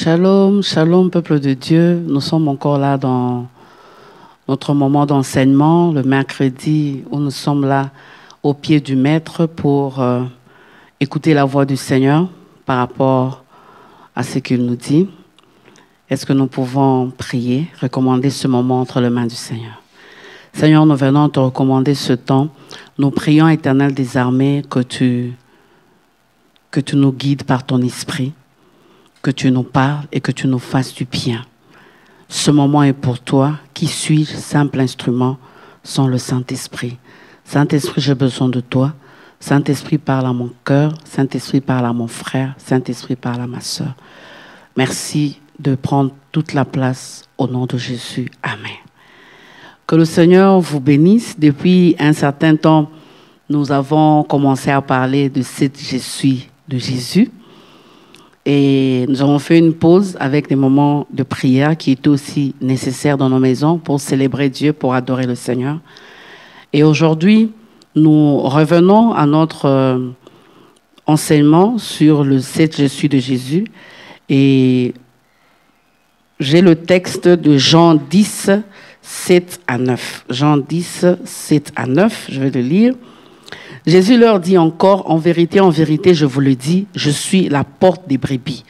Shalom, shalom, peuple de Dieu. Nous sommes encore là dans notre moment d'enseignement, le mercredi où nous sommes là au pied du Maître pour écouter la voix du Seigneur par rapport à ce qu'il nous dit. Est-ce que nous pouvons prier, recommander ce moment entre les mains du Seigneur? Seigneur, nous venons te recommander ce temps. Nous prions, Éternel des armées, que tu nous guides par ton esprit, que tu nous parles et que tu nous fasses du bien. Ce moment est pour toi. Qui suis-je, simple instrument, sans le Saint-Esprit? Saint-Esprit, j'ai besoin de toi. Saint-Esprit, parle à mon cœur. Saint-Esprit, parle à mon frère. Saint-Esprit, parle à ma sœur. Merci de prendre toute la place au nom de Jésus. Amen. Que le Seigneur vous bénisse. Depuis un certain temps, nous avons commencé à parler de cette je suis de Jésus. Et nous avons fait une pause avec des moments de prière qui étaient aussi nécessaires dans nos maisons pour célébrer Dieu, pour adorer le Seigneur. Et aujourd'hui, nous revenons à notre enseignement sur le 7 je suis de Jésus. Et j'ai le texte de Jean 10, 7 à 9. Jean 10, 7 à 9, je vais le lire. Jésus leur dit encore, en vérité, je vous le dis, je suis la porte des brebis.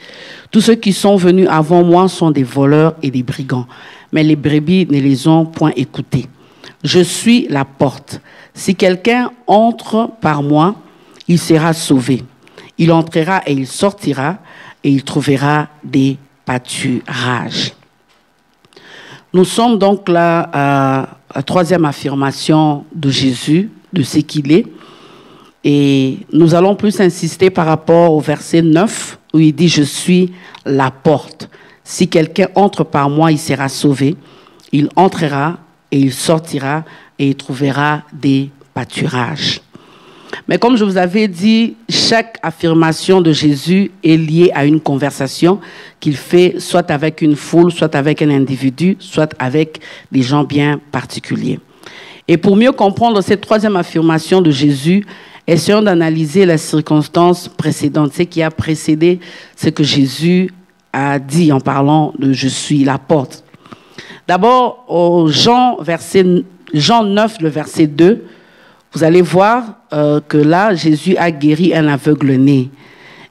Tous ceux qui sont venus avant moi sont des voleurs et des brigands, mais les brebis ne les ont point écoutés. Je suis la porte. Si quelqu'un entre par moi, il sera sauvé. Il entrera et il sortira et il trouvera des pâturages. Nous sommes donc là à la troisième affirmation de Jésus, de ce qu'il est. Et nous allons plus insister par rapport au verset 9 où il dit « Je suis la porte. Si quelqu'un entre par moi, il sera sauvé. Il entrera et il sortira et il trouvera des pâturages. » Mais comme je vous avais dit, chaque affirmation de Jésus est liée à une conversation qu'il fait soit avec une foule, soit avec un individu, soit avec des gens bien particuliers. Et pour mieux comprendre cette troisième affirmation de Jésus, essayons d'analyser la circonstance précédente, ce qui a précédé ce que Jésus a dit en parlant de « Je suis la porte ». D'abord, au Jean 9, le verset 2, vous allez voir que là, Jésus a guéri un aveugle-né.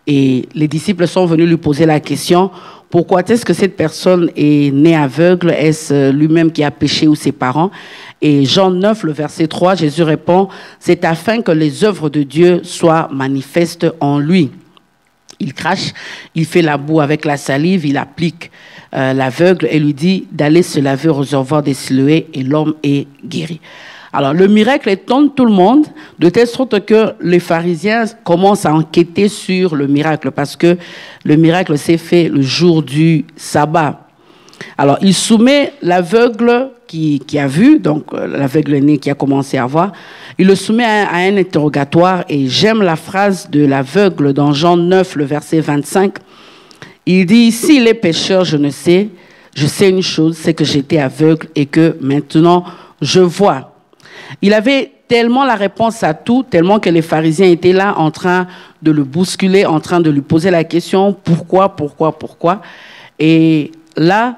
Et les disciples sont venus lui poser la question, pourquoi est-ce que cette personne est née aveugle? Est-ce lui-même qui a péché ou ses parents? Et Jean 9, le verset 3, Jésus répond, c'est afin que les œuvres de Dieu soient manifestes en lui. Il crache, il fait la boue avec la salive, il applique l'aveugle et lui dit d'aller se laver au réservoir des Siloé et l'homme est guéri. Alors, le miracle étonne tout le monde, de telle sorte que les pharisiens commencent à enquêter sur le miracle, parce que le miracle s'est fait le jour du sabbat. Alors, il soumet l'aveugle qui a vu, donc l'aveugle-né qui a commencé à voir, il le soumet à un interrogatoire, et j'aime la phrase de l'aveugle dans Jean 9, le verset 25. Il dit, s'il est pécheur, je sais une chose, c'est que j'étais aveugle et que maintenant je vois. Il avait tellement la réponse à tout, tellement que les pharisiens étaient là en train de le bousculer, en train de lui poser la question, pourquoi? Et là,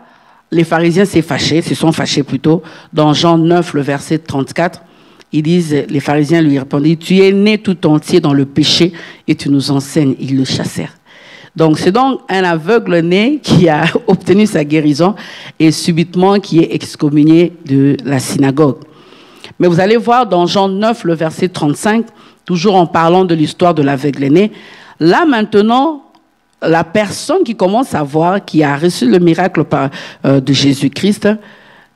les pharisiens se sont fâchés plutôt. Dans Jean 9, le verset 34, les pharisiens lui répondaient, tu es né tout entier dans le péché et tu nous enseignes. Ils le chassèrent. Donc, c'est donc un aveugle né qui a obtenu sa guérison et subitement qui est excommunié de la synagogue. Mais vous allez voir dans Jean 9, le verset 35, toujours en parlant de l'histoire de l'aveugle-né, là maintenant, la personne qui commence à voir, qui a reçu le miracle de Jésus-Christ,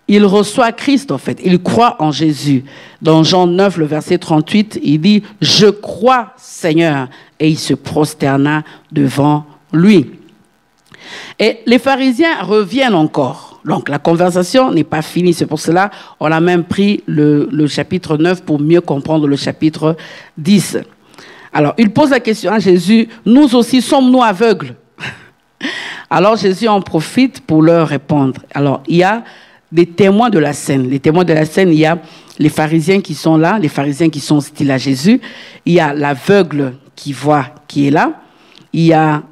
il reçoit Christ en fait, il croit en Jésus. Dans Jean 9, le verset 38, il dit « Je crois Seigneur » et il se prosterna devant lui. Et les pharisiens reviennent encore. Donc, la conversation n'est pas finie. C'est pour cela qu'on a même pris le chapitre 9 pour mieux comprendre le chapitre 10. Alors, il pose la question à Jésus, « Nous aussi sommes-nous aveugles ?» Alors, Jésus en profite pour leur répondre. Alors, il y a des témoins de la scène. Les témoins de la scène, il y a les pharisiens qui sont là, les pharisiens qui sont hostiles à Jésus. Il y a l'aveugle qui voit, qui est là. il y a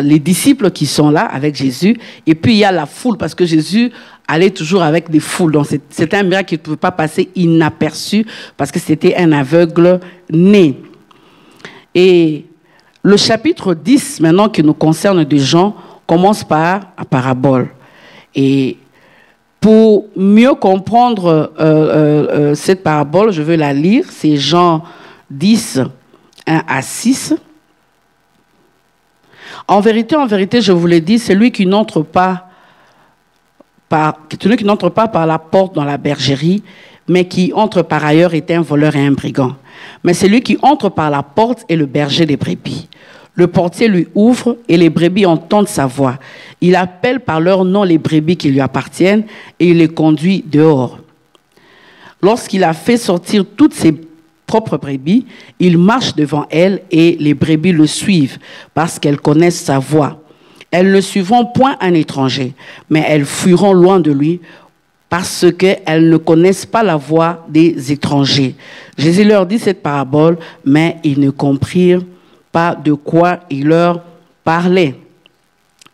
les disciples qui sont là avec Jésus, et puis il y a la foule, parce que Jésus allait toujours avec des foules. Donc c'était un miracle qui ne pouvait pas passer inaperçu, parce que c'était un aveugle né. Et le chapitre 10, maintenant, qui nous concerne de Jean, commence par la parabole. Et pour mieux comprendre cette parabole, je veux la lire. C'est Jean 10, 1 à 6. En vérité, je vous l'ai dit, celui qui n'entre pas par la porte dans la bergerie, mais qui entre par ailleurs est un voleur et un brigand. Mais celui qui entre par la porte est le berger des brebis. Le portier lui ouvre et les brebis entendent sa voix. Il appelle par leur nom les brebis qui lui appartiennent et il les conduit dehors. Lorsqu'il a fait sortir toutes ses propres brebis, il marche devant elles et les brebis le suivent parce qu'elles connaissent sa voix. Elles ne suivront point un étranger, mais elles fuiront loin de lui parce qu'elles ne connaissent pas la voix des étrangers. Jésus leur dit cette parabole, mais ils ne comprirent pas de quoi il leur parlait.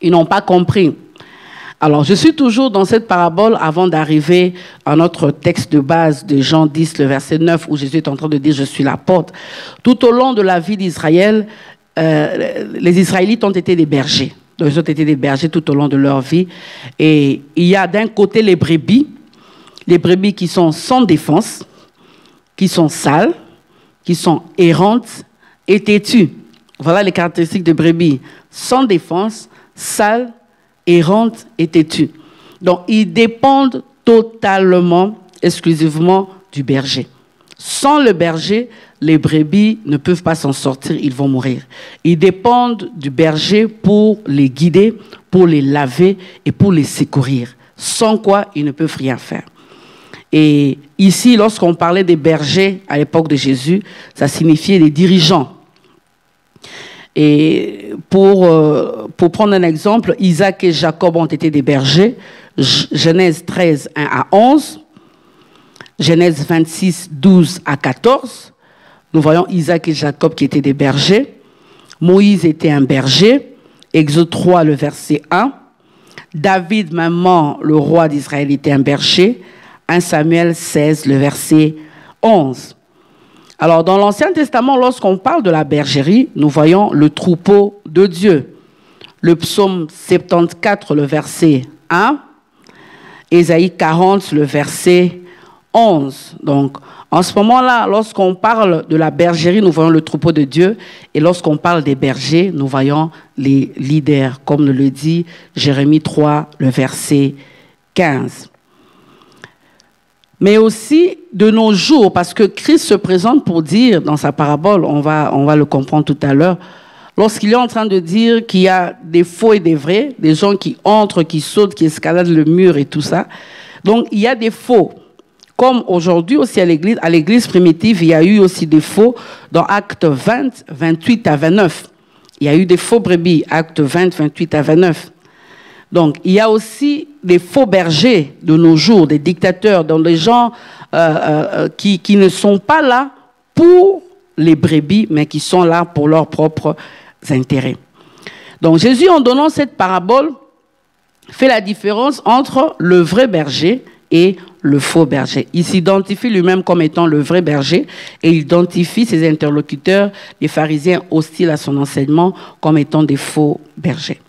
Ils n'ont pas compris. Alors, je suis toujours dans cette parabole avant d'arriver à notre texte de base de Jean 10, le verset 9, où Jésus est en train de dire « Je suis la porte ». Tout au long de la vie d'Israël, les Israélites ont été des bergers. Donc, ils ont été des bergers tout au long de leur vie. Et il y a d'un côté les brebis qui sont sans défense, qui sont sales, qui sont errantes et têtues. Voilà les caractéristiques de brebis. Sans défense, sales, errantes et têtues. Donc, ils dépendent totalement, exclusivement du berger. Sans le berger, les brebis ne peuvent pas s'en sortir, ils vont mourir. Ils dépendent du berger pour les guider, pour les laver et pour les secourir. Sans quoi, ils ne peuvent rien faire. Et ici, lorsqu'on parlait des bergers à l'époque de Jésus, ça signifiait les dirigeants. Et pour prendre un exemple, Isaac et Jacob ont été des bergers. Genèse 13, 1 à 11. Genèse 26, 12 à 14. Nous voyons Isaac et Jacob qui étaient des bergers. Moïse était un berger. Exode 3, le verset 1. David, maman, le roi d'Israël, était un berger. 1 Samuel 16, le verset 11. Alors, dans l'Ancien Testament, lorsqu'on parle de la bergerie, nous voyons le troupeau de Dieu. Le psaume 74, le verset 1. Ésaïe 40, le verset 11. Donc, en ce moment-là, lorsqu'on parle de la bergerie, nous voyons le troupeau de Dieu. Et lorsqu'on parle des bergers, nous voyons les leaders, comme le dit Jérémie 3, le verset 15. Mais aussi de nos jours, parce que Christ se présente pour dire dans sa parabole, on va le comprendre tout à l'heure, lorsqu'il est en train de dire qu'il y a des faux et des vrais, des gens qui entrent, qui sautent, qui escaladent le mur et tout ça. Donc il y a des faux. Comme aujourd'hui aussi à l'église primitive, il y a eu aussi des faux dans Actes 20, 28 à 29. Il y a eu des faux brebis, Actes 20, 28 à 29. Donc, il y a aussi des faux bergers de nos jours, des dictateurs, donc des gens qui ne sont pas là pour les brebis, mais qui sont là pour leurs propres intérêts. Donc, Jésus, en donnant cette parabole, fait la différence entre le vrai berger et le faux berger. Il s'identifie lui-même comme étant le vrai berger et il identifie ses interlocuteurs, les pharisiens hostiles à son enseignement, comme étant des faux bergers.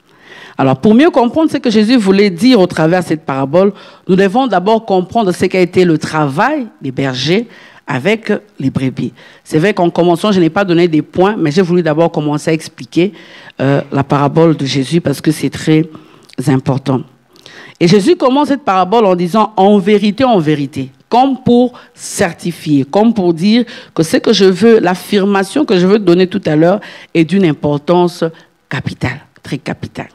Alors, pour mieux comprendre ce que Jésus voulait dire au travers de cette parabole, nous devons d'abord comprendre ce qu'a été le travail des bergers avec les brebis. C'est vrai qu'en commençant, je n'ai pas donné des points, mais j'ai voulu d'abord commencer à expliquer la parabole de Jésus parce que c'est très important. Et Jésus commence cette parabole en disant « en vérité, comme pour certifier, comme pour dire que ce que je veux, l'affirmation que je veux donner tout à l'heure est d'une importance capitale, très capitale.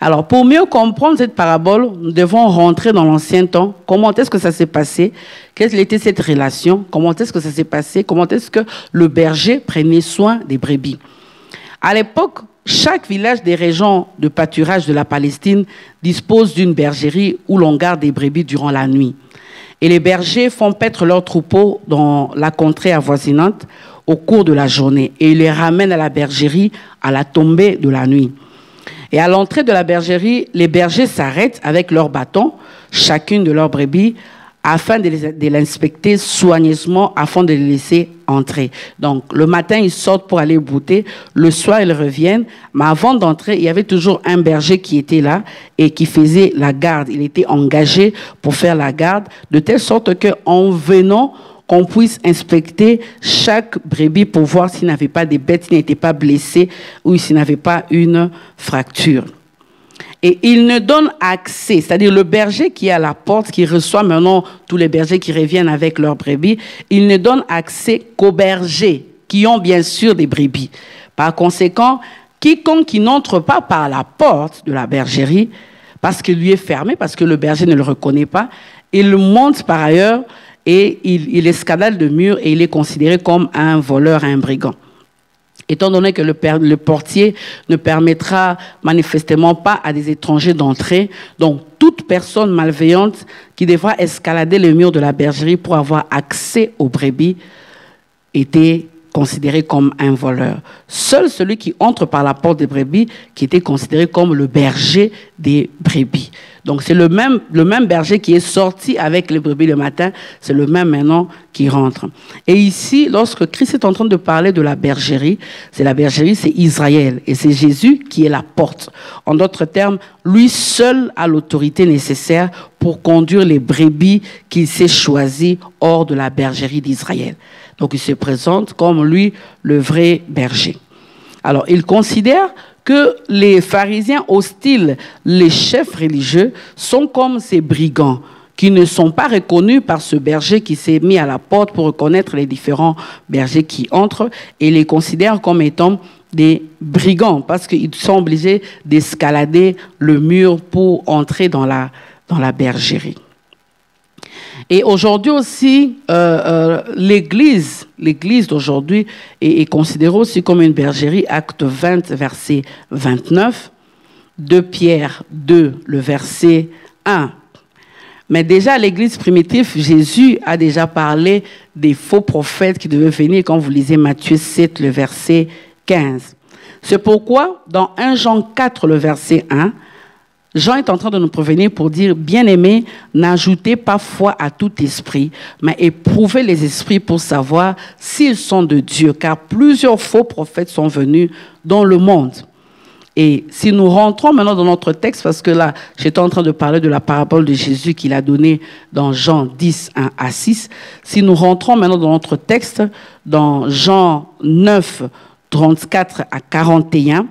Alors, pour mieux comprendre cette parabole, nous devons rentrer dans l'ancien temps. Comment est-ce que ça s'est passé? Quelle était cette relation? Comment est-ce que ça s'est passé? Comment est-ce que le berger prenait soin des brebis? À l'époque, chaque village des régions de pâturage de la Palestine dispose d'une bergerie où l'on garde des brebis durant la nuit. Et les bergers font paître leurs troupeaux dans la contrée avoisinante au cours de la journée et il les ramène à la bergerie à la tombée de la nuit. Et à l'entrée de la bergerie, les bergers s'arrêtent avec leurs bâtons, chacune de leurs brebis, afin de l'inspecter soigneusement, afin de les laisser entrer. Donc, le matin, ils sortent pour aller brouter. Le soir, ils reviennent. Mais avant d'entrer, il y avait toujours un berger qui était là et qui faisait la garde. Il était engagé pour faire la garde, de telle sorte qu'en venant, qu'on puisse inspecter chaque brebis pour voir s'il n'avait pas des bêtes, s'il n'était pas blessé ou s'il n'avait pas une fracture. Et il ne donne accès, c'est-à-dire le berger qui est à la porte, qui reçoit maintenant tous les bergers qui reviennent avec leurs brebis, il ne donne accès qu'aux bergers qui ont bien sûr des brebis. Par conséquent, quiconque qui n'entre pas par la porte de la bergerie, parce qu'il lui est fermé, parce que le berger ne le reconnaît pas, il monte par ailleurs et il escalade le mur et il est considéré comme un voleur, un brigand. Étant donné que le portier ne permettra manifestement pas à des étrangers d'entrer, donc toute personne malveillante qui devra escalader le mur de la bergerie pour avoir accès aux brebis était considéré comme un voleur. Seul celui qui entre par la porte des brebis qui était considéré comme le berger des brebis. Donc c'est le même berger qui est sorti avec les brebis le matin, c'est le même maintenant qui rentre. Et ici, lorsque Christ est en train de parler de la bergerie, c'est Israël et c'est Jésus qui est la porte. En d'autres termes, lui seul a l'autorité nécessaire pour conduire les brebis qu'il s'est choisi hors de la bergerie d'Israël. Donc il se présente comme lui le vrai berger. Alors il considère que les pharisiens hostiles, les chefs religieux, sont comme ces brigands qui ne sont pas reconnus par ce berger qui s'est mis à la porte pour reconnaître les différents bergers qui entrent et les considère comme étant des brigands parce qu'ils sont obligés d'escalader le mur pour entrer dans la bergerie. Et aujourd'hui aussi, l'Église d'aujourd'hui est considérée aussi comme une bergerie. Acte 20, verset 29, 2 Pierre 2, le verset 1. Mais déjà à l'Église primitive, Jésus a déjà parlé des faux prophètes qui devaient venir quand vous lisez Matthieu 7, le verset 15. C'est pourquoi, dans 1 Jean 4, le verset 1, Jean est en train de nous prévenir pour dire, bien-aimés, n'ajoutez pas foi à tout esprit, mais éprouvez les esprits pour savoir s'ils sont de Dieu, car plusieurs faux prophètes sont venus dans le monde. Et si nous rentrons maintenant dans notre texte, parce que là, j'étais en train de parler de la parabole de Jésus qu'il a donnée dans Jean 10, 1 à 6. Si nous rentrons maintenant dans notre texte, dans Jean 9, 34 à 41,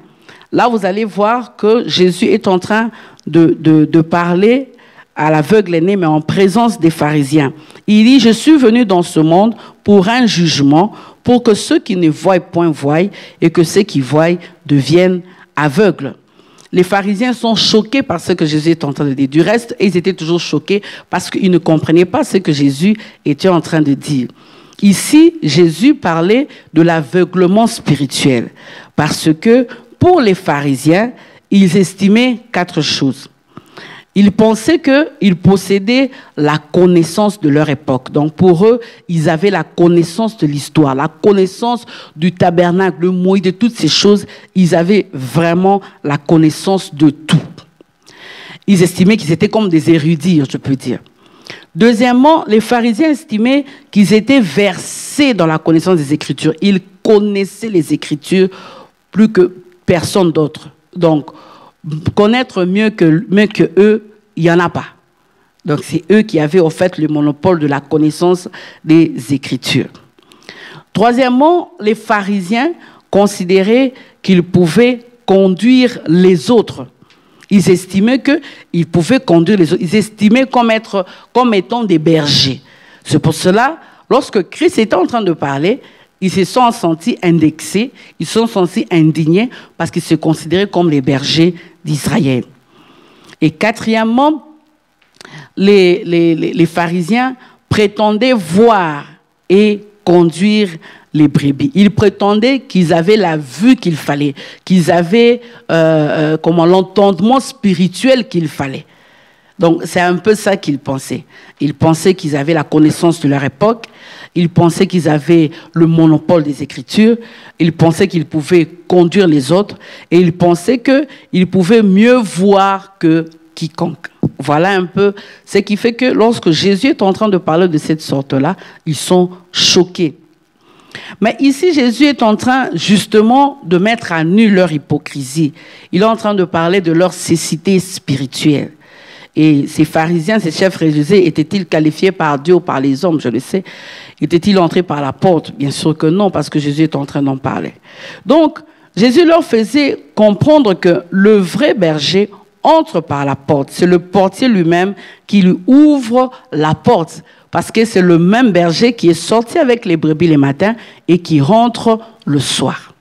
là, vous allez voir que Jésus est en train de parler à l'aveugle né, mais en présence des pharisiens. Il dit, je suis venu dans ce monde pour un jugement, pour que ceux qui ne voient point voient, et que ceux qui voient deviennent aveugles. Les pharisiens sont choqués par ce que Jésus est en train de dire. Du reste, ils étaient toujours choqués parce qu'ils ne comprenaient pas ce que Jésus était en train de dire. Ici, Jésus parlait de l'aveuglement spirituel, parce que pour les pharisiens, ils estimaient 4 choses. Ils pensaient qu'ils possédaient la connaissance de leur époque. Donc pour eux, ils avaient la connaissance de l'histoire, la connaissance du tabernacle, de Moïse, de toutes ces choses. Ils avaient vraiment la connaissance de tout. Ils estimaient qu'ils étaient comme des érudits, je peux dire. Deuxièmement, les pharisiens estimaient qu'ils étaient versés dans la connaissance des Écritures. Ils connaissaient les Écritures plus que personne d'autre. Donc, connaître mieux que eux, il n'y en a pas. Donc, c'est eux qui avaient, en fait, le monopole de la connaissance des Écritures. Troisièmement, les pharisiens considéraient qu'ils pouvaient conduire les autres. Ils estimaient qu'ils pouvaient conduire les autres. Ils estimaient comme étant des bergers. C'est pour cela, lorsque Christ était en train de parler, ils se sont sentis indexés, ils se sont sentis indignés parce qu'ils se considéraient comme les bergers d'Israël. Et quatrièmement, les pharisiens prétendaient voir et conduire les brebis. Ils prétendaient qu'ils avaient la vue qu'il fallait, qu'ils avaient l'entendement spirituel qu'il fallait. Donc, c'est un peu ça qu'ils pensaient. Ils pensaient qu'ils avaient la connaissance de leur époque. Ils pensaient qu'ils avaient le monopole des Écritures. Ils pensaient qu'ils pouvaient conduire les autres. Et ils pensaient qu'ils pouvaient mieux voir que quiconque. Voilà un peu ce qui fait que lorsque Jésus est en train de parler de cette sorte-là, ils sont choqués. Mais ici, Jésus est en train justement de mettre à nu leur hypocrisie. Il est en train de parler de leur cécité spirituelle. Et ces pharisiens, ces chefs religieux, étaient-ils qualifiés par Dieu ou par les hommes? Je le sais. Étaient-ils entrés par la porte? Bien sûr que non, parce que Jésus est en train d'en parler. Donc, Jésus leur faisait comprendre que le vrai berger entre par la porte. C'est le portier lui-même qui lui ouvre la porte. Parce que c'est le même berger qui est sorti avec les brebis le matin et qui rentre le soir.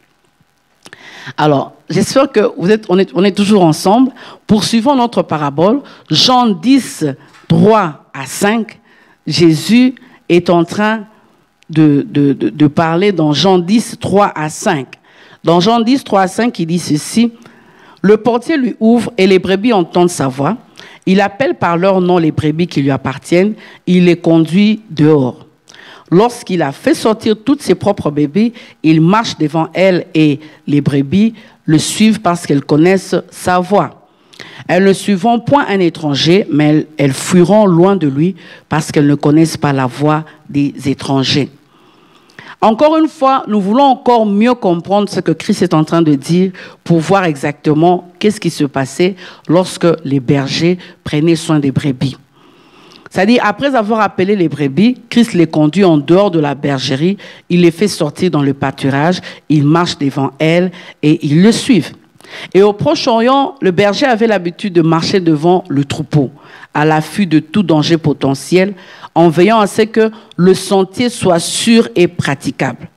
Alors, j'espère que on est toujours ensemble. Poursuivons notre parabole. Jean 10, 3 à 5. Jésus est en train de parler dans Jean 10, 3 à 5. Dans Jean 10, 3 à 5, il dit ceci. Le portier lui ouvre et les brebis entendent sa voix. Il appelle par leur nom les brebis qui lui appartiennent. Il les conduit dehors. Lorsqu'il a fait sortir toutes ses propres brebis, il marche devant elles et les brebis le suivent parce qu'elles connaissent sa voix. Elles ne suivront point un étranger, mais elles fuiront loin de lui parce qu'elles ne connaissent pas la voix des étrangers. Encore une fois, nous voulons encore mieux comprendre ce que Christ est en train de dire pour voir exactement qu'est-ce qui se passait lorsque les bergers prenaient soin des brebis. C'est-à-dire, après avoir appelé les brebis, Christ les conduit en dehors de la bergerie, il les fait sortir dans le pâturage, ils marchent devant elles et ils le suivent. Et au Proche-Orient, le berger avait l'habitude de marcher devant le troupeau, à l'affût de tout danger potentiel, en veillant à ce que le sentier soit sûr et praticable.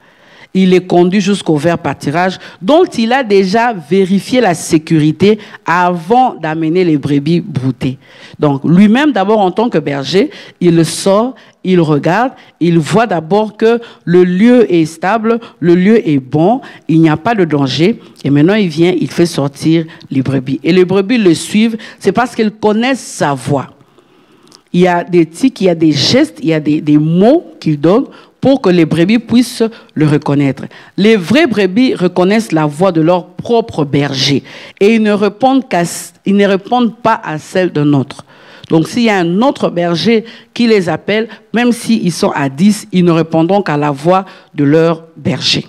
Il les conduit jusqu'au vert pâturage, dont il a déjà vérifié la sécurité avant d'amener les brebis broutées. Donc, lui-même, d'abord, en tant que berger, il sort, il regarde, il voit d'abord que le lieu est stable, le lieu est bon, il n'y a pas de danger. Et maintenant, il vient, il fait sortir les brebis. Et les brebis le suivent, c'est parce qu'ils connaissent sa voix. Il y a des tics, il y a des gestes, il y a des mots qu'il donne pour que les brebis puissent le reconnaître. Les vrais brebis reconnaissent la voix de leur propre berger et ils ne répondent pas à celle d'un autre. Donc, s'il y a un autre berger qui les appelle, même s'ils sont à 10, ils ne répondront qu'à la voix de leur berger.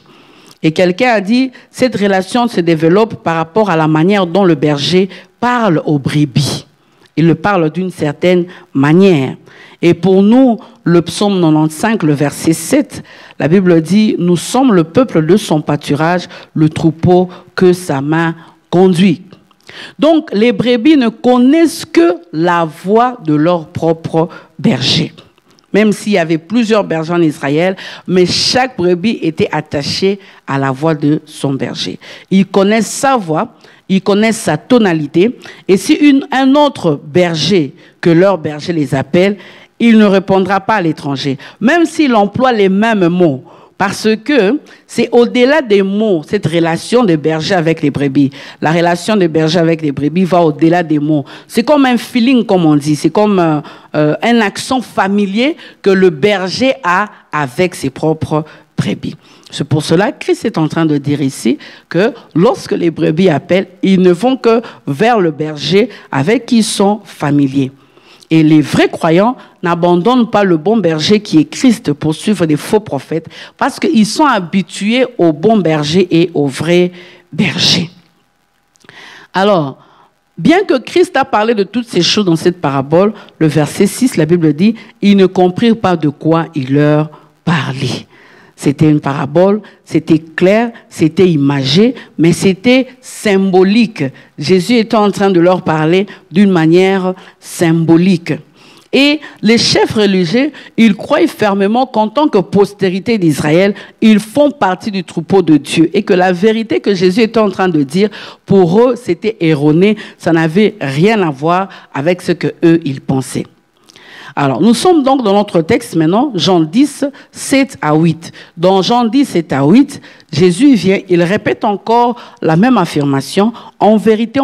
Et quelqu'un a dit, cette relation se développe par rapport à la manière dont le berger parle aux brebis. Il le parle d'une certaine manière. Et pour nous, le psaume 95, le verset 7, la Bible dit « Nous sommes le peuple de son pâturage, le troupeau que sa main conduit. » Donc, les brebis ne connaissent que la voix de leur propre berger. Même s'il y avait plusieurs bergers en Israël, mais chaque brebis était attachée à la voix de son berger. Ils connaissent sa voix, ils connaissent sa tonalité, et si un autre berger que leur berger les appelle, il ne répondra pas à l'étranger, même s'il emploie les mêmes mots, parce que c'est au-delà des mots, cette relation des bergers avec les brebis. La relation des bergers avec les brebis va au-delà des mots. C'est comme un feeling, comme on dit, c'est comme un accent familier que le berger a avec ses propres brebis. C'est pour cela que Christ est en train de dire ici que lorsque les brebis appellent, ils ne vont que vers le berger avec qui ils sont familiers. Et les vrais croyants n'abandonnent pas le bon berger qui est Christ pour suivre des faux prophètes parce qu'ils sont habitués au bon berger et au vrai berger. Alors, bien que Christ a parlé de toutes ces choses dans cette parabole, le verset 6, la Bible dit « Ils ne comprirent pas de quoi il leur parlait ». C'était une parabole, c'était clair, c'était imagé, mais c'était symbolique. Jésus était en train de leur parler d'une manière symbolique. Et les chefs religieux, ils croient fermement qu'en tant que postérité d'Israël, ils font partie du troupeau de Dieu. Et que la vérité que Jésus était en train de dire, pour eux, c'était erroné. Ça n'avait rien à voir avec ce qu'eux, ils pensaient. Alors, nous sommes donc dans notre texte maintenant, Jean 10, 7 à 8. Dans Jean 10, 7 à 8, Jésus vient, il répète encore la même affirmation. En vérité,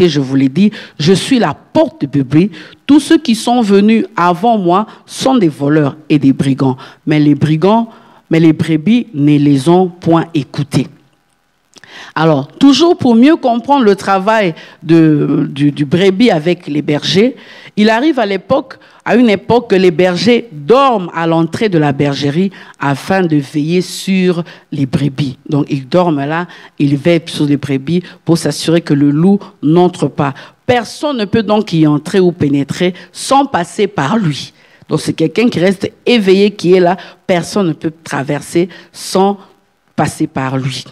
je vous l'ai dit, je suis la porte de brebis. Tous ceux qui sont venus avant moi sont des voleurs et des brigands. Mais les brebis ne les ont point écoutés. Alors, toujours pour mieux comprendre le travail du brebis avec les bergers, il arrive à une époque que les bergers dorment à l'entrée de la bergerie afin de veiller sur les brebis. Donc, ils dorment là, ils veillent sur les brebis pour s'assurer que le loup n'entre pas. Personne ne peut donc y entrer ou pénétrer sans passer par lui. Donc, c'est quelqu'un qui reste éveillé, qui est là. Personne ne peut traverser sans passer par lui.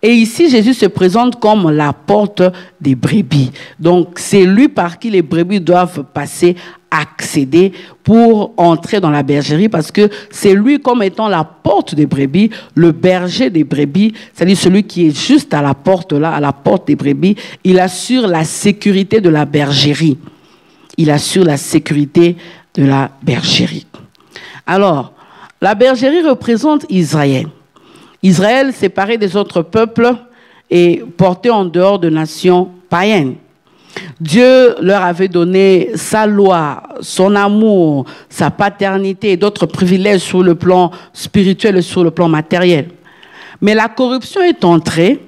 Et ici, Jésus se présente comme la porte des brebis. Donc, c'est lui par qui les brebis doivent passer, accéder pour entrer dans la bergerie, parce que c'est lui comme étant la porte des brebis, le berger des brebis, c'est-à-dire celui qui est juste à la porte là, à la porte des brebis. Il assure la sécurité de la bergerie. Il assure la sécurité de la bergerie. Alors, la bergerie représente Israël. Israël séparé des autres peuples et porté en dehors de nations païennes. Dieu leur avait donné sa loi, son amour, sa paternité et d'autres privilèges sur le plan spirituel et sur le plan matériel. Mais la corruption est entrée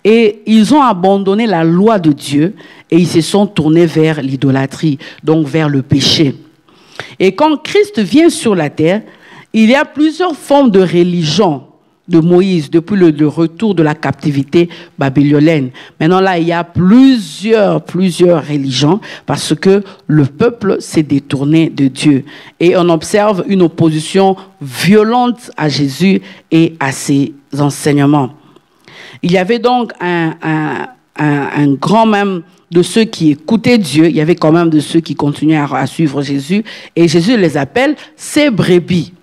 et ils ont abandonné la loi de Dieu et ils se sont tournés vers l'idolâtrie, donc vers le péché. Et quand Christ vient sur la terre, il y a plusieurs formes de religion de Moïse depuis le retour de la captivité babylonienne. Maintenant là, il y a plusieurs religions parce que le peuple s'est détourné de Dieu. Et on observe une opposition violente à Jésus et à ses enseignements. Il y avait donc un grand même de ceux qui écoutaient Dieu, il y avait quand même de ceux qui continuaient à suivre Jésus, et Jésus les appelle ses brebis.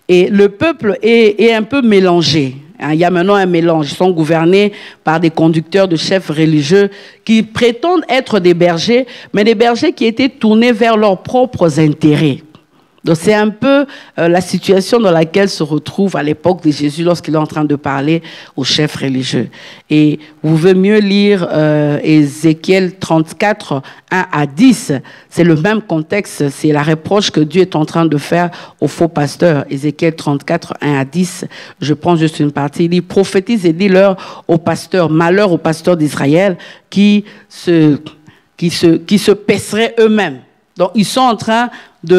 Et le peuple est un peu mélangé. Il y a maintenant un mélange. Ils sont gouvernés par des conducteurs de chefs religieux qui prétendent être des bergers, mais des bergers qui étaient tournés vers leurs propres intérêts. Donc c'est un peu la situation dans laquelle se retrouve à l'époque de Jésus lorsqu'il est en train de parler aux chefs religieux. Et vous pouvez mieux lire Ézéchiel 34, 1 à 10. C'est le même contexte, c'est la reproche que Dieu est en train de faire aux faux pasteurs. Ézéchiel 34, 1 à 10. Je prends juste une partie. Il dit, prophétise et dis-leur aux pasteurs, malheur aux pasteurs d'Israël qui se paisseraient eux-mêmes. Donc, ils sont en train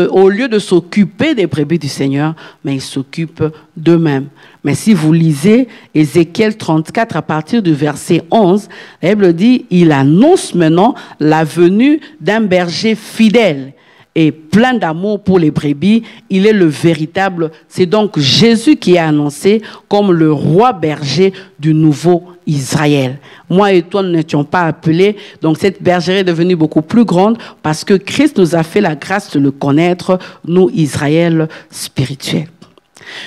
au lieu de s'occuper des brebis du Seigneur, mais ils s'occupent d'eux-mêmes. Mais si vous lisez Ézéchiel 34 à partir du verset 11, la Bible dit, il annonce maintenant la venue d'un berger fidèle et plein d'amour pour les brebis. Il est le véritable, c'est donc Jésus qui est annoncé comme le roi berger du nouveau Israël. Moi et toi, nous n'étions pas appelés. Donc cette bergerie est devenue beaucoup plus grande parce que Christ nous a fait la grâce de le connaître, nous, Israël spirituel.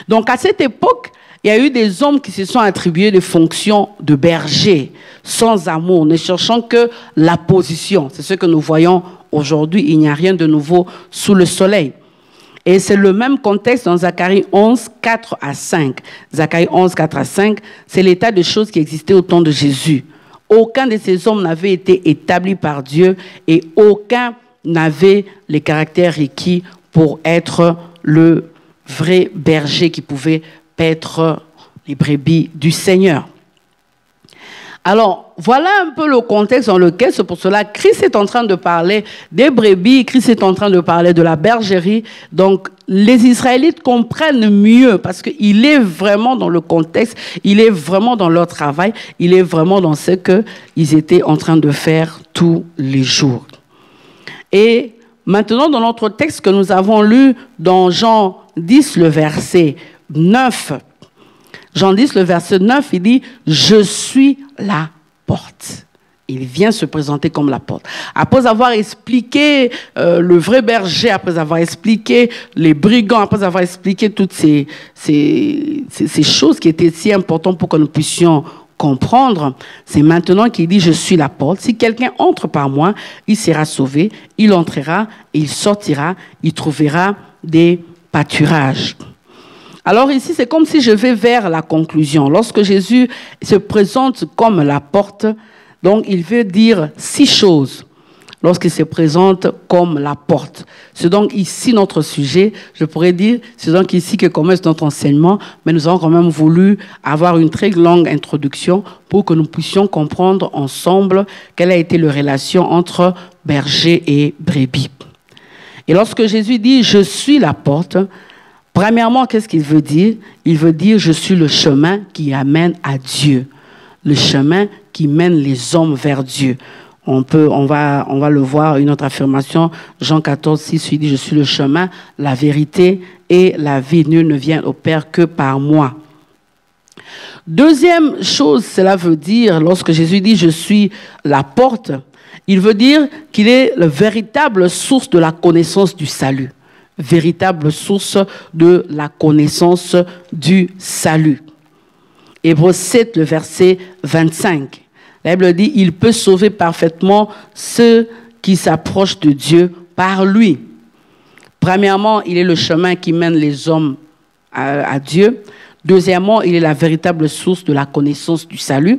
Donc à cette époque, il y a eu des hommes qui se sont attribués des fonctions de berger, sans amour, ne cherchant que la position. C'est ce que nous voyons aujourd'hui. Il n'y a rien de nouveau sous le soleil. Et c'est le même contexte dans Zacharie 11, 4 à 5. Zacharie 11, 4 à 5, c'est l'état de choses qui existait au temps de Jésus. Aucun de ces hommes n'avait été établi par Dieu et aucun n'avait les caractères requis pour être le vrai berger qui pouvait paître les brebis du Seigneur. Alors, voilà un peu le contexte dans lequel, c'est pour cela, Christ est en train de parler des brebis, Christ est en train de parler de la bergerie. Donc, les Israélites comprennent mieux parce qu'il est vraiment dans le contexte, il est vraiment dans leur travail, il est vraiment dans ce qu'ils étaient en train de faire tous les jours. Et maintenant, dans notre texte que nous avons lu dans Jean 10, le verset 9, Jean 10, le verset 9, il dit « Je suis la porte ». Il vient se présenter comme la porte. Après avoir expliqué le vrai berger, après avoir expliqué les brigands, après avoir expliqué toutes ces choses qui étaient si importantes pour que nous puissions comprendre, c'est maintenant qu'il dit « Je suis la porte. Si quelqu'un entre par moi, il sera sauvé. Il entrera et il sortira. Il trouvera des pâturages. » Alors ici, c'est comme si je vais vers la conclusion. Lorsque Jésus se présente comme la porte, donc il veut dire 6 choses. Lorsqu'il se présente comme la porte. C'est donc ici notre sujet, je pourrais dire, c'est donc ici que commence notre enseignement, mais nous avons quand même voulu avoir une très longue introduction pour que nous puissions comprendre ensemble quelle a été la relation entre berger et brebis. Et lorsque Jésus dit « Je suis la porte », premièrement, qu'est-ce qu'il veut dire? Il veut dire « Je suis le chemin qui amène à Dieu », le chemin qui mène les hommes vers Dieu. On va le voir, une autre affirmation, Jean 14, 6, il dit « Je suis le chemin, la vérité et la vie. Nul ne vient au Père que par moi. » Deuxième chose, cela veut dire, lorsque Jésus dit « Je suis la porte », il veut dire qu'il est la véritable source de la connaissance du salut. Véritable source de la connaissance du salut. Hébreux 7, le verset 25. La Bible dit, il peut sauver parfaitement ceux qui s'approchent de Dieu par lui. Premièrement, il est le chemin qui mène les hommes à Dieu. Deuxièmement, il est la véritable source de la connaissance du salut.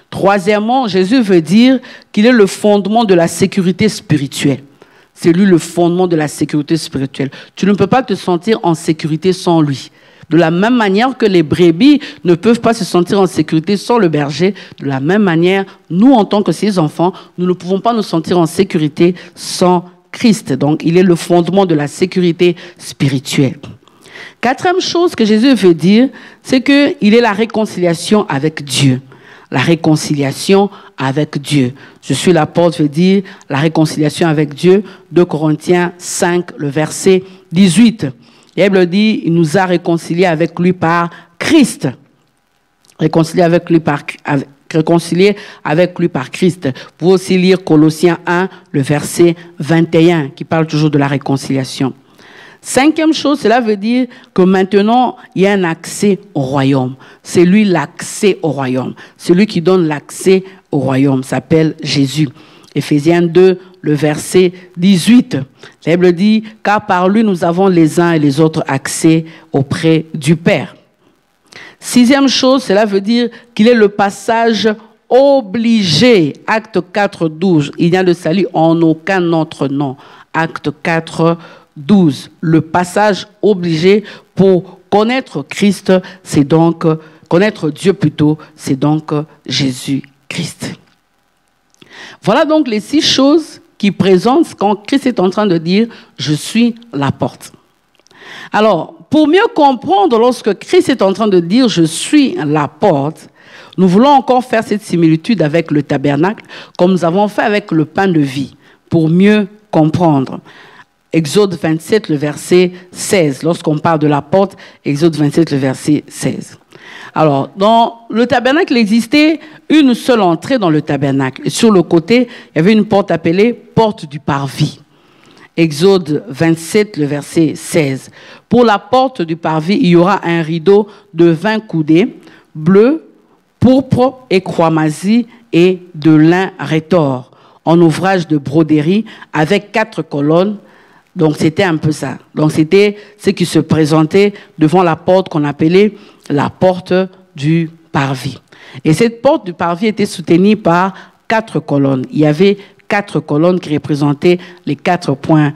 Troisièmement, Jésus veut dire qu'il est le fondement de la sécurité spirituelle. C'est lui le fondement de la sécurité spirituelle. Tu ne peux pas te sentir en sécurité sans lui. De la même manière que les brebis ne peuvent pas se sentir en sécurité sans le berger, de la même manière, nous, en tant que ses enfants, nous ne pouvons pas nous sentir en sécurité sans Christ. Donc, il est le fondement de la sécurité spirituelle. Quatrième chose que Jésus veut dire, c'est qu'il est la réconciliation avec Dieu. La réconciliation avec Dieu. Je suis la porte, veut dire la réconciliation avec Dieu. 2 Corinthiens 5, le verset 18. La Bible dit, il nous a réconciliés avec lui par Christ. Réconciliés avec lui par Christ. Vous pouvez aussi lire Colossiens 1, le verset 21, qui parle toujours de la réconciliation. Cinquième chose, cela veut dire que maintenant, il y a un accès au royaume. C'est lui l'accès au royaume. Celui qui donne l'accès au royaume s'appelle Jésus. Éphésiens 2, le verset 18. La Bible dit, car par lui nous avons les uns et les autres accès auprès du Père. Sixième chose, cela veut dire qu'il est le passage obligé. Acte 4, 12. Il n'y a de salut en aucun autre nom. Acte 4, 12. Le passage obligé pour connaître Christ, c'est donc, connaître Dieu plutôt, c'est donc Jésus-Christ. Voilà donc les 6 choses qui présentent quand Christ est en train de dire « Je suis la porte ». Alors, pour mieux comprendre lorsque Christ est en train de dire « Je suis la porte », nous voulons encore faire cette similitude avec le tabernacle, comme nous avons fait avec le pain de vie, pour mieux comprendre. Exode 27, le verset 16. Lorsqu'on parle de la porte, Exode 27, le verset 16. Alors, dans le tabernacle, il existait une seule entrée dans le tabernacle. Et sur le côté, il y avait une porte appelée porte du parvis. Exode 27, le verset 16. Pour la porte du parvis, il y aura un rideau de 20 coudées, bleu, pourpre et cramoisi et de lin retors, en ouvrage de broderie, avec 4 colonnes. Donc, c'était un peu ça. Donc, c'était ce qui se présentait devant la porte qu'on appelait la porte du parvis. Et cette porte du parvis était soutenue par 4 colonnes. Il y avait 4 colonnes qui représentaient les 4 points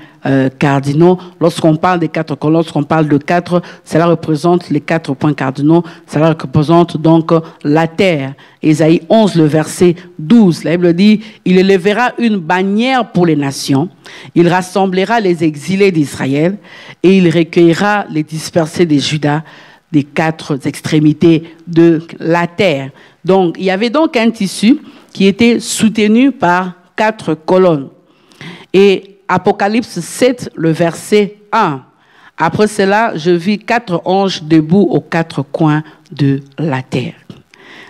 cardinaux. Lorsqu'on parle des 4 colonnes, lorsqu'on parle de 4, cela représente les 4 points cardinaux. Cela représente donc la terre. Ésaïe 11, le verset 12. La Bible dit, il élèvera une bannière pour les nations. Il rassemblera les exilés d'Israël et il recueillera les dispersés des Judas des 4 extrémités de la terre. Donc, il y avait donc un tissu qui était soutenu par 4 colonnes. Et Apocalypse 7, le verset 1. Après cela, je vis 4 anges debout aux 4 coins de la terre.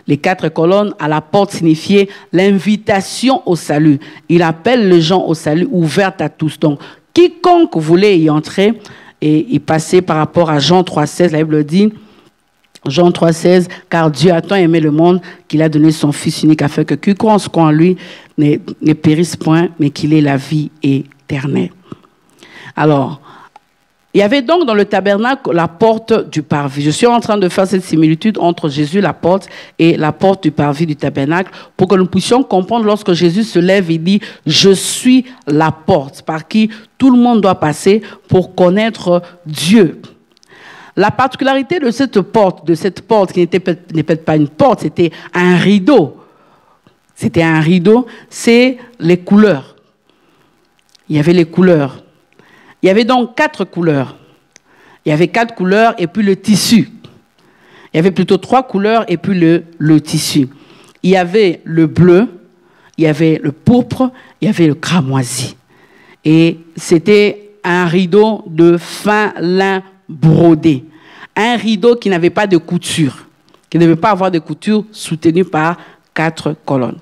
Les 4 colonnes à la porte signifiaient l'invitation au salut. Il appelle les gens au salut, ouverte à tous. Donc, quiconque voulait y entrer, et il passait par rapport à Jean 3,16, la Bible dit, Jean 3,16, car Dieu a tant aimé le monde qu'il a donné son Fils unique afin que quiconque croit en lui ne périsse point, mais qu'il ait la vie éternelle. Alors, il y avait donc dans le tabernacle la porte du parvis. Je suis en train de faire cette similitude entre Jésus, la porte, et la porte du parvis du tabernacle pour que nous puissions comprendre lorsque Jésus se lève et dit « Je suis la porte » par qui tout le monde doit passer pour connaître Dieu. La particularité de cette porte qui n'était peut-être pas une porte, c'était un rideau. C'était un rideau, c'est les couleurs. Il y avait les couleurs. Il y avait donc 4 couleurs. Il y avait 4 couleurs et puis le tissu. Il y avait plutôt 3 couleurs et puis le tissu. Il y avait le bleu, il y avait le pourpre, il y avait le cramoisi. Et c'était un rideau de fin lin brodé. Un rideau qui n'avait pas de couture, qui ne devait pas avoir de couture, soutenu par 4 colonnes.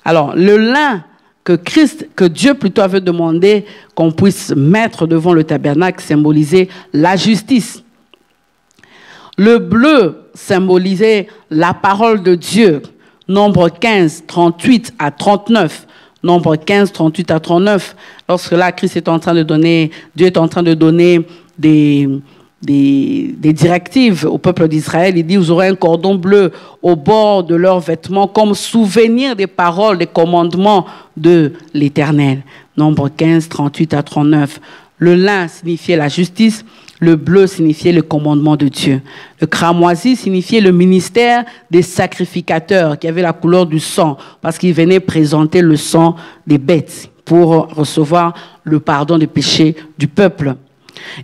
Alors, le lin que Dieu plutôt avait demandé qu'on puisse mettre devant le tabernacle symbolisait la justice. Le bleu symbolisait la parole de Dieu. Nombre 15, 38 à 39. Nombre 15, 38 à 39. Lorsque là, Dieu est en train de donner des directives au peuple d'Israël. Il dit, vous aurez un cordon bleu au bord de leurs vêtements comme souvenir des paroles, des commandements de l'Éternel. Nombre 15, 38 à 39. Le lin signifiait la justice, le bleu signifiait le commandement de Dieu. Le cramoisi signifiait le ministère des sacrificateurs qui avait la couleur du sang parce qu'ils venaient présenter le sang des bêtes pour recevoir le pardon des péchés du peuple.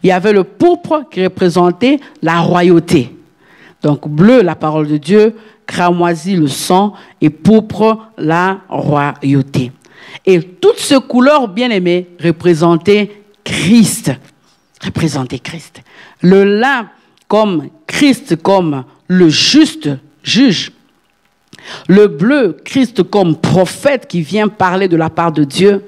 Il y avait le pourpre qui représentait la royauté. Donc bleu, la parole de Dieu, cramoisi, le sang, et pourpre, la royauté. Et toutes ces couleurs bien-aimées représentaient Christ. Représentaient Christ. Le lin comme Christ, comme le juste juge. Le bleu, Christ comme prophète qui vient parler de la part de Dieu.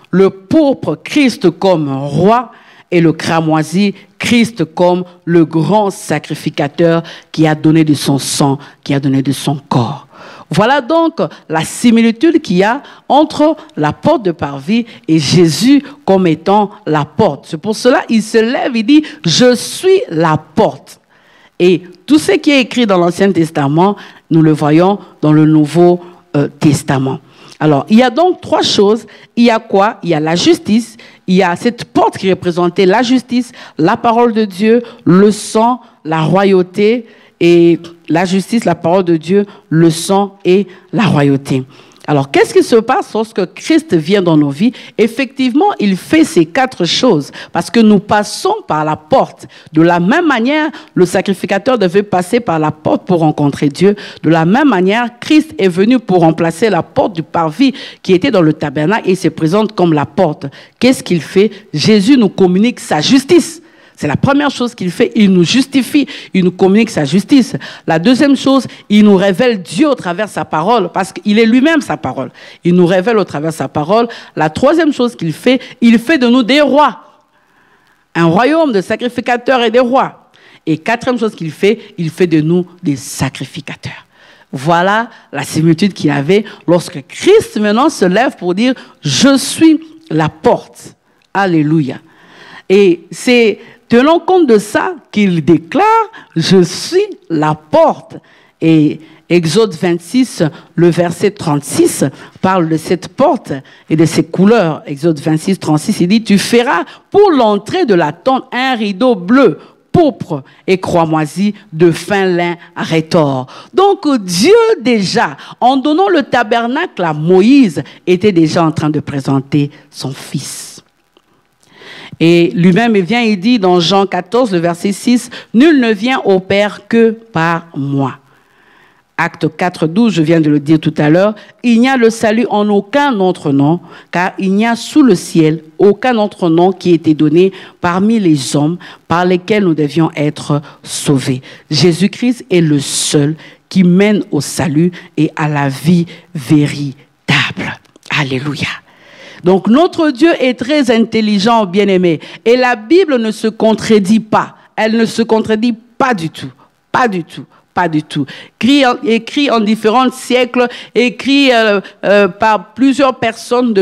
Le pourpre, Christ comme roi. Et le cramoisi, Christ comme le grand sacrificateur qui a donné de son sang, qui a donné de son corps. Voilà donc la similitude qu'il y a entre la porte de parvis et Jésus comme étant la porte. C'est pour cela qu'il se lève, il dit « Je suis la porte ». Et tout ce qui est écrit dans l'Ancien Testament, nous le voyons dans le Nouveau Testament. Alors, il y a donc 3 choses. Il y a quoi? Il y a la justice. Il y a cette porte qui représentait la justice, la parole de Dieu, le sang, la royauté et la justice, la parole de Dieu, le sang et la royauté. Alors, qu'est-ce qui se passe lorsque Christ vient dans nos vies? Effectivement, il fait ces 4 choses parce que nous passons par la porte. De la même manière, le sacrificateur devait passer par la porte pour rencontrer Dieu. De la même manière, Christ est venu pour remplacer la porte du parvis qui était dans le tabernacle et il se présente comme la porte. Qu'est-ce qu'il fait? Jésus nous communique sa justice. C'est la première chose qu'il fait, il nous justifie, il nous communique sa justice. La deuxième chose, il nous révèle Dieu au travers de sa parole, parce qu'il est lui-même sa parole. Il nous révèle au travers de sa parole. La troisième chose qu'il fait, il fait de nous des rois. Un royaume de sacrificateurs et des rois. Et quatrième chose qu'il fait, il fait de nous des sacrificateurs. Voilà la similitude qu'il avait lorsque Christ maintenant se lève pour dire « Je suis la porte ». Alléluia. Et c'est tenant compte de ça qu'il déclare « Je suis la porte ». Et Exode 26, le verset 36, parle de cette porte et de ses couleurs. Exode 26, 36, il dit « Tu feras pour l'entrée de la tente un rideau bleu, pourpre et cramoisi de fin lin rétors. » Donc Dieu déjà, en donnant le tabernacle à Moïse, était déjà en train de présenter son Fils. Et lui-même, il vient, il dit dans Jean 14, le verset 6, « Nul ne vient au Père que par moi. » Acte 4, 12, je viens de le dire tout à l'heure, « Il n'y a le salut en aucun autre nom, car il n'y a sous le ciel aucun autre nom qui ait été donné parmi les hommes par lesquels nous devions être sauvés. » Jésus-Christ est le seul qui mène au salut et à la vie véritable. Alléluia. Donc notre Dieu est très intelligent, bien-aimé. Et la Bible ne se contredit pas. Elle ne se contredit pas du tout. Pas du tout. Pas du tout. Écrit en différents siècles, écrit par plusieurs personnes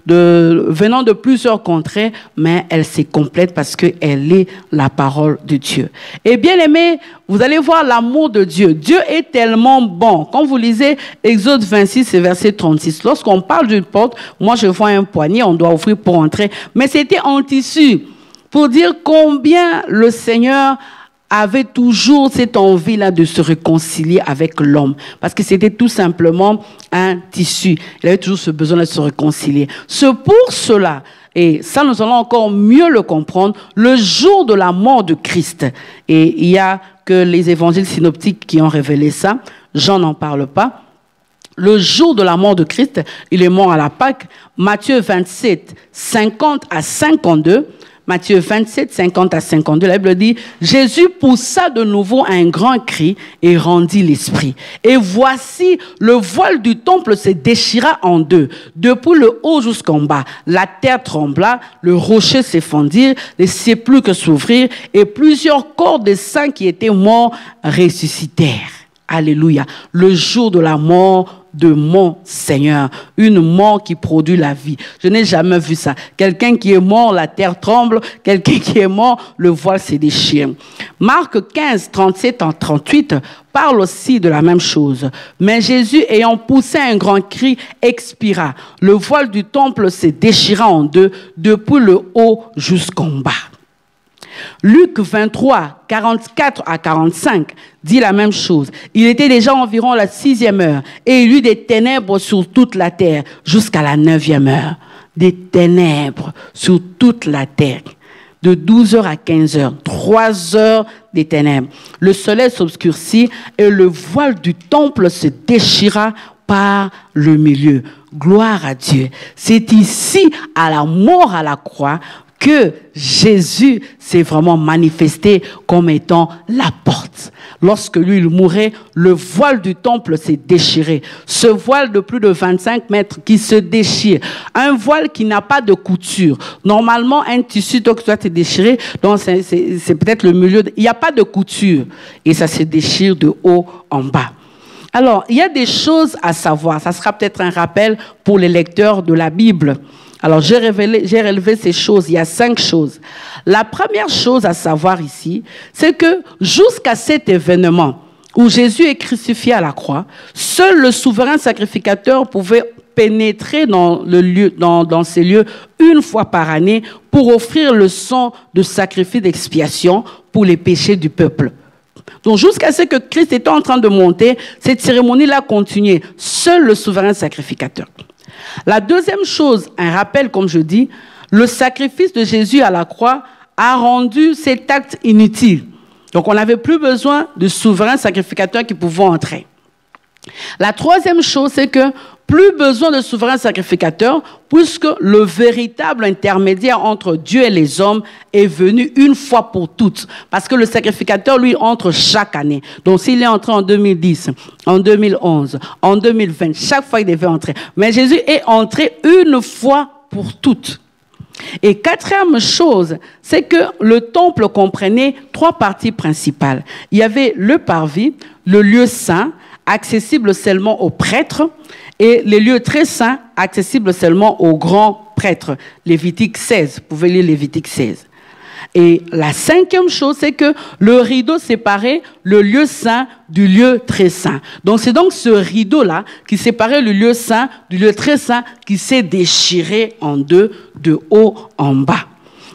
venant de plusieurs contrées, mais elle se complète parce qu'elle est la parole de Dieu. Et bien aimé, vous allez voir l'amour de Dieu. Dieu est tellement bon. Quand vous lisez Exode 26 et verset 36, lorsqu'on parle d'une porte, moi je vois un poignet, on doit ouvrir pour entrer, mais c'était en tissu pour dire combien le Seigneur avait toujours cette envie-là de se réconcilier avec l'homme. Parce que c'était tout simplement un tissu. Il avait toujours ce besoin de se réconcilier. C'est pour cela, et ça nous allons encore mieux le comprendre, le jour de la mort de Christ. Et il n'y a que les évangiles synoptiques qui ont révélé ça. Jean n'en parle pas. Le jour de la mort de Christ, il est mort à la Pâque. Matthieu 27, 50 à 52. Matthieu 27, 50 à 52, la Bible dit, Jésus poussa de nouveau un grand cri et rendit l'esprit. Et voici, le voile du temple se déchira en deux, depuis le haut jusqu'en bas. La terre trembla, le rocher s'effondrit, les sépulcres s'ouvrirent et plusieurs corps des saints qui étaient morts ressuscitèrent. Alléluia. Le jour de la mort de mon Seigneur. Une mort qui produit la vie. Je n'ai jamais vu ça. Quelqu'un qui est mort, la terre tremble. Quelqu'un qui est mort, le voile se déchire. Marc 15, 37 à 38 parle aussi de la même chose. Mais Jésus, ayant poussé un grand cri, expira. Le voile du temple se déchira en deux, depuis le haut jusqu'en bas. Luc 23, 44 à 45 dit la même chose. Il était déjà environ la 6e heure et il y eut des ténèbres sur toute la terre jusqu'à la 9e heure. Des ténèbres sur toute la terre. De 12h à 15h, 3 heures des ténèbres. Le soleil s'obscurcit et le voile du temple se déchira par le milieu. Gloire à Dieu. C'est ici, à la mort à la croix, que Jésus s'est vraiment manifesté comme étant la porte. Lorsque lui, il mourait, le voile du temple s'est déchiré. Ce voile de plus de 25 mètres qui se déchire. Un voile qui n'a pas de couture. Normalement, un tissu doit être déchiré, donc c'est peut-être le milieu. Il n'y a pas de couture. Et ça se déchire de haut en bas. Alors, il y a des choses à savoir. Ça sera peut-être un rappel pour les lecteurs de la Bible. Alors, j'ai relevé ces choses. Il y a 5 choses. La première chose à savoir ici, c'est que jusqu'à cet événement où Jésus est crucifié à la croix, seul le souverain sacrificateur pouvait pénétrer dans ces lieux une fois par année pour offrir le sang de sacrifice d'expiation pour les péchés du peuple. Donc, jusqu'à ce que Christ était en train de monter, cette cérémonie-là continuait. Seul le souverain sacrificateur. La deuxième chose, un rappel, comme je dis, le sacrifice de Jésus à la croix a rendu cet acte inutile. Donc, on n'avait plus besoin de souverain sacrificateur qui pouvait entrer. La troisième chose, c'est que plus besoin de souverain sacrificateur, puisque le véritable intermédiaire entre Dieu et les hommes est venu une fois pour toutes. Parce que le sacrificateur, lui, entre chaque année. Donc, s'il est entré en 2010, en 2011, en 2020, chaque fois, il devait entrer. Mais Jésus est entré une fois pour toutes. Et quatrième chose, c'est que le temple comprenait 3 parties principales. Il y avait le parvis, le lieu saint, accessible seulement aux prêtres, et les lieux très saints, accessibles seulement aux grands prêtres. Lévitique 16, vous pouvez lire Lévitique 16. Et la 5e chose, c'est que le rideau séparait le lieu saint du lieu très saint. Donc c'est donc ce rideau-là qui séparait le lieu saint du lieu très saint qui s'est déchiré en deux, de haut en bas.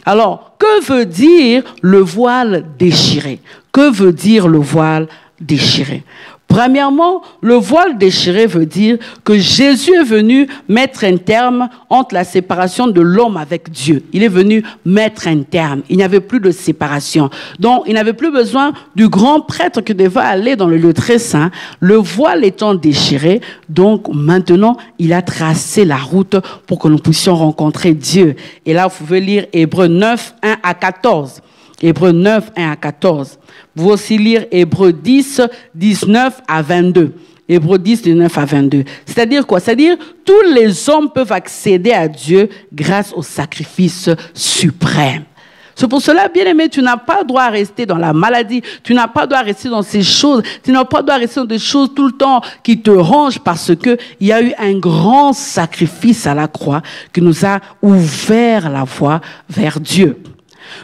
Alors, que veut dire le voile déchiré? Que veut dire le voile déchiré? Premièrement, le voile déchiré veut dire que Jésus est venu mettre un terme entre la séparation de l'homme avec Dieu. Il est venu mettre un terme. Il n'y avait plus de séparation. Donc, il n'avait plus besoin du grand prêtre qui devait aller dans le lieu très saint. Le voile étant déchiré, donc maintenant, il a tracé la route pour que nous puissions rencontrer Dieu. Et là, vous pouvez lire Hébreux 9, 1 à 14. Hébreux 9, 1 à 14. Vous pouvez aussi lire Hébreux 10, 19 à 22. Hébreux 10, 19 à 22. C'est-à-dire quoi? C'est-à-dire tous les hommes peuvent accéder à Dieu grâce au sacrifice suprême. C'est pour cela, bien-aimé, tu n'as pas droit à rester dans la maladie, tu n'as pas droit à rester dans ces choses, tu n'as pas droit à rester dans des choses tout le temps qui te rongent parce que il y a eu un grand sacrifice à la croix qui nous a ouvert la voie vers Dieu.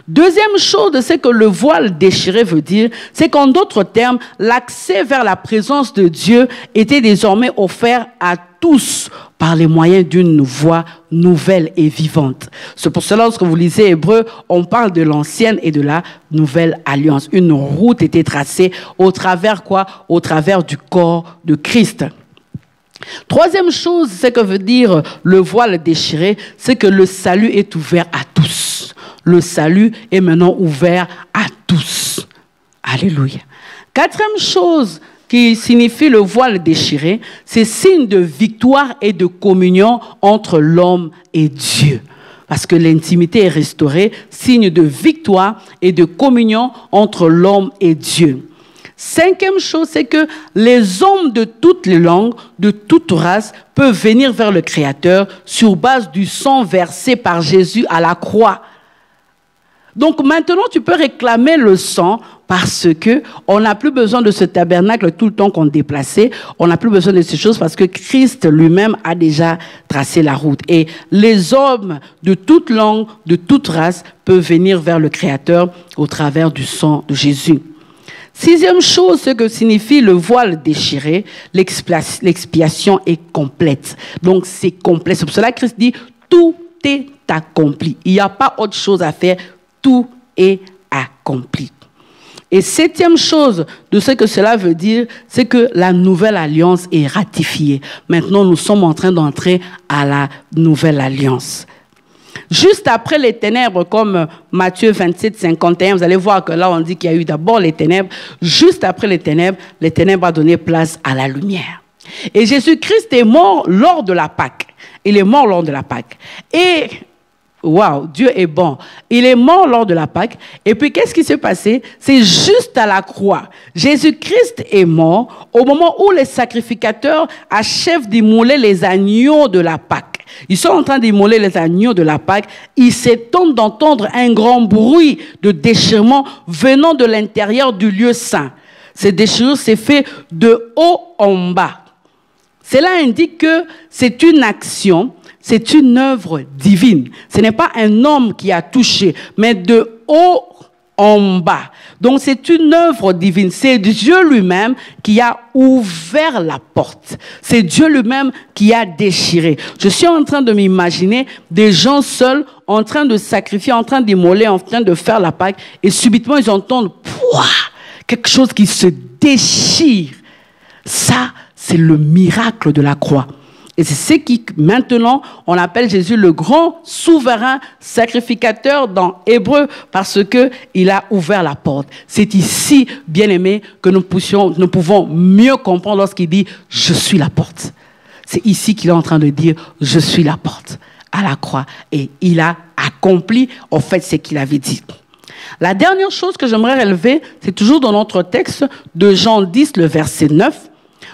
Deuxième chose, c'est que le voile déchiré veut dire, c'est qu'en d'autres termes, l'accès vers la présence de Dieu était désormais offert à tous par les moyens d'une voie nouvelle et vivante. C'est pour cela, lorsque vous lisez Hébreux, on parle de l'ancienne et de la nouvelle alliance. Une route était tracée au travers quoi? Au travers du corps de Christ. Troisième chose, c'est que veut dire le voile déchiré, c'est que le salut est ouvert à tous. Le salut est maintenant ouvert à tous. Alléluia. Quatrième chose qui signifie le voile déchiré, c'est signe de victoire et de communion entre l'homme et Dieu. Parce que l'intimité est restaurée, signe de victoire et de communion entre l'homme et Dieu. Cinquième chose, c'est que les hommes de toutes les langues, de toute race, peuvent venir vers le Créateur sur base du sang versé par Jésus à la croix. Donc maintenant, tu peux réclamer le sang parce que on n'a plus besoin de ce tabernacle tout le temps qu'on déplaçait. On n'a plus besoin de ces choses parce que Christ lui-même a déjà tracé la route. Et les hommes de toute langue, de toute race peuvent venir vers le Créateur au travers du sang de Jésus. Sixième chose, ce que signifie le voile déchiré, l'expiation est complète. Donc c'est complet. C'est pour cela que Christ dit, tout est accompli. Il n'y a pas autre chose à faire. Tout est accompli. Et septième chose de ce que cela veut dire, c'est que la nouvelle alliance est ratifiée. Maintenant, nous sommes en train d'entrer à la nouvelle alliance. Juste après les ténèbres, comme Matthieu 27, 51, vous allez voir que là, on dit qu'il y a eu d'abord les ténèbres. Juste après les ténèbres ont donné place à la lumière. Et Jésus-Christ est mort lors de la Pâque. Il est mort lors de la Pâque. Et waouh, Dieu est bon. Il est mort lors de la Pâque. Et puis, qu'est-ce qui s'est passé? C'est juste à la croix. Jésus-Christ est mort au moment où les sacrificateurs achèvent d'immoler les agneaux de la Pâque. Ils sont en train d'immoler les agneaux de la Pâque. Il s'étonne d'entendre un grand bruit de déchirement venant de l'intérieur du lieu saint. Cette déchirure s'est faite de haut en bas. Cela indique que c'est une action, c'est une œuvre divine. Ce n'est pas un homme qui a touché, mais de haut en bas. Donc c'est une œuvre divine. C'est Dieu lui-même qui a ouvert la porte. C'est Dieu lui-même qui a déchiré. Je suis en train de m'imaginer des gens seuls en train de sacrifier, en train d'immoler, en train de faire la Pâque, et subitement ils entendent pouah, quelque chose qui se déchire. Ça, c'est le miracle de la croix. Et c'est ce qui, maintenant, on appelle Jésus le grand souverain sacrificateur dans Hébreux parce qu'il a ouvert la porte. C'est ici, bien-aimés, que nous pouvons mieux comprendre lorsqu'il dit « Je suis la porte ». C'est ici qu'il est en train de dire « Je suis la porte » à la croix. Et il a accompli, en fait, ce qu'il avait dit. La dernière chose que j'aimerais relever, c'est toujours dans notre texte de Jean 10, le verset 9.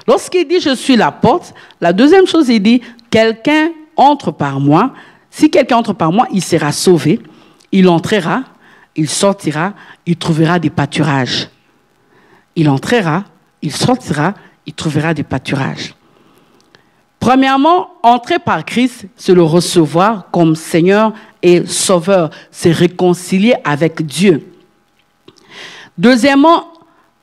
Lorsqu'il dit « Je suis la porte », la deuxième chose, il dit « Quelqu'un entre par moi. Si quelqu'un entre par moi, il sera sauvé. Il entrera, il sortira, il trouvera des pâturages. » Il entrera, il sortira, il trouvera des pâturages. Premièrement, entrer par Christ, c'est le recevoir comme Seigneur et Sauveur. C'est réconcilier avec Dieu. Deuxièmement,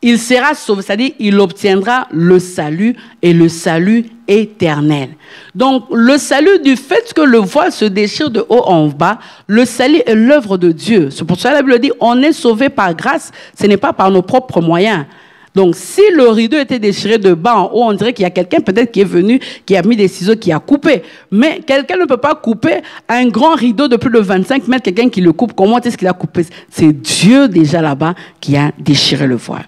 il sera sauvé, c'est-à-dire il obtiendra le salut et le salut éternel. Donc, le salut du fait que le voile se déchire de haut en bas, le salut est l'œuvre de Dieu. C'est pour ça que la Bible dit, on est sauvé par grâce, ce n'est pas par nos propres moyens. Donc, si le rideau était déchiré de bas en haut, on dirait qu'il y a quelqu'un peut-être qui est venu, qui a mis des ciseaux, qui a coupé. Mais quelqu'un ne peut pas couper un grand rideau de plus de 25 mètres, quelqu'un qui le coupe. Comment est-ce qu'il a coupé? C'est Dieu déjà là-bas qui a déchiré le voile.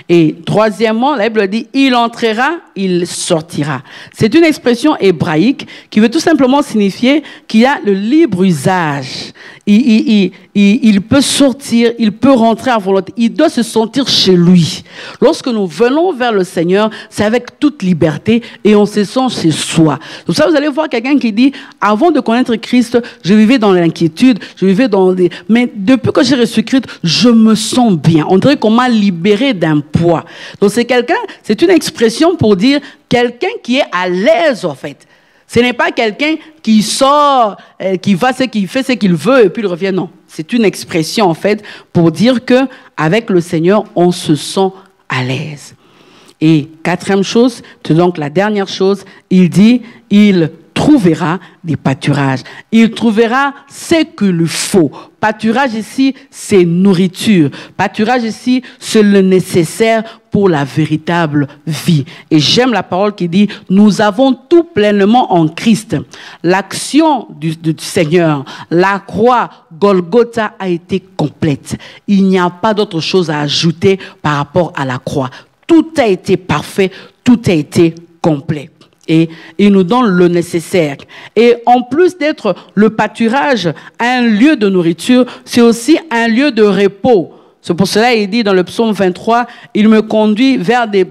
Et troisièmement, la Bible dit, il entrera, il sortira. C'est une expression hébraïque qui veut tout simplement signifier qu'il y a le libre usage. Il peut sortir, il peut rentrer à volonté. Il doit se sentir chez lui. Lorsque nous venons vers le Seigneur, c'est avec toute liberté et on se sent chez soi. Pour ça, vous allez voir quelqu'un qui dit, avant de connaître Christ, je vivais dans l'inquiétude, je vivais dans des... Mais depuis que j'ai reçu Christ, je me sens bien. On dirait qu'on m'a libéré d'un poids. Donc c'est quelqu'un, c'est une expression pour dire quelqu'un qui est à l'aise en fait. Ce n'est pas quelqu'un qui sort, qui fait ce qu'il veut et puis il revient. Non, c'est une expression en fait pour dire que avec le Seigneur, on se sent à l'aise. Et quatrième chose, c'est donc la dernière chose, il dit, il trouvera des pâturages. Il trouvera ce qu'il faut. Pâturage ici, c'est nourriture. Pâturage ici, c'est le nécessaire pour la véritable vie. Et j'aime la parole qui dit, nous avons tout pleinement en Christ. L'action du Seigneur, la croix, Golgotha a été complète. Il n'y a pas d'autre chose à ajouter par rapport à la croix. Tout a été parfait, tout a été complet. Et il nous donne le nécessaire. Et en plus d'être le pâturage, un lieu de nourriture, c'est aussi un lieu de repos. C'est pour cela qu'il dit dans le psaume 23, il me conduit vers des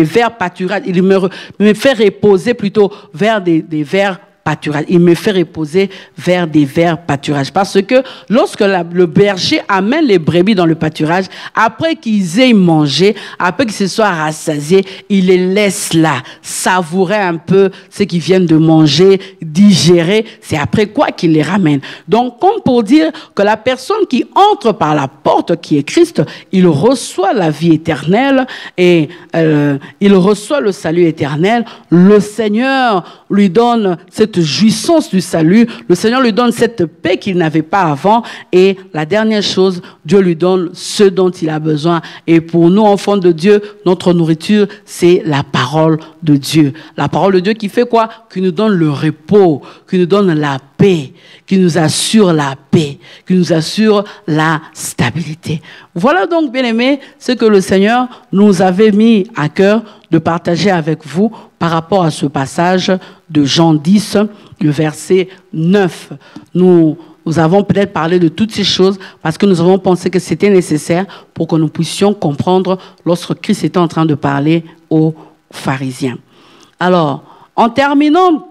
verts pâturages. Il me fait reposer plutôt vers des verts pâturage. Il me fait reposer vers des verts pâturages. Parce que lorsque le berger amène les brebis dans le pâturage, après qu'ils aient mangé, après qu'ils se soient rassasiés, il les laisse là, savourer un peu ce qu'ils viennent de manger, digérer. C'est après quoi qu'il les ramène. Donc, comme pour dire que la personne qui entre par la porte qui est Christ, il reçoit la vie éternelle et il reçoit le salut éternel. Le Seigneur lui donne cette jouissance du salut. Le Seigneur lui donne cette paix qu'il n'avait pas avant. Et la dernière chose, Dieu lui donne ce dont il a besoin. Et pour nous, enfants de Dieu, notre nourriture, c'est la parole de Dieu. La parole de Dieu qui fait quoi? Qui nous donne le repos, qui nous donne la paix, qui nous assure la paix, qui nous assure la stabilité. Voilà donc, bien-aimés, ce que le Seigneur nous avait mis à cœur de partager avec vous par rapport à ce passage de Jean 10, le verset 9. Nous avons peut-être parlé de toutes ces choses parce que nous avons pensé que c'était nécessaire pour que nous puissions comprendre lorsque Christ était en train de parler aux pharisiens. Alors, en terminant,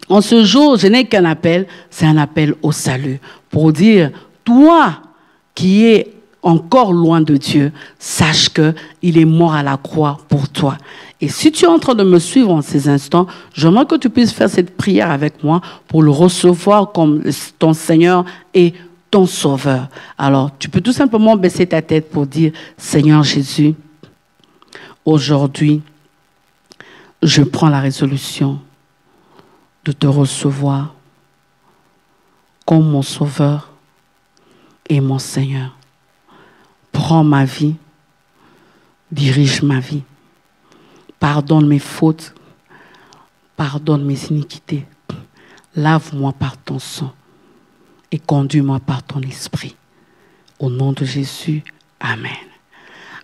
en ce jour, je n'ai qu'un appel, c'est un appel au salut. Pour dire, toi qui es encore loin de Dieu, sache qu'il est mort à la croix pour toi. Et si tu es en train de me suivre en ces instants, j'aimerais que tu puisses faire cette prière avec moi pour le recevoir comme ton Seigneur et ton Sauveur. Alors, tu peux tout simplement baisser ta tête pour dire, Seigneur Jésus, aujourd'hui, je prends la résolution de te recevoir comme mon Sauveur et mon Seigneur. Prends ma vie, dirige ma vie. Pardonne mes fautes, pardonne mes iniquités. Lave-moi par ton sang et conduis-moi par ton esprit. Au nom de Jésus, Amen.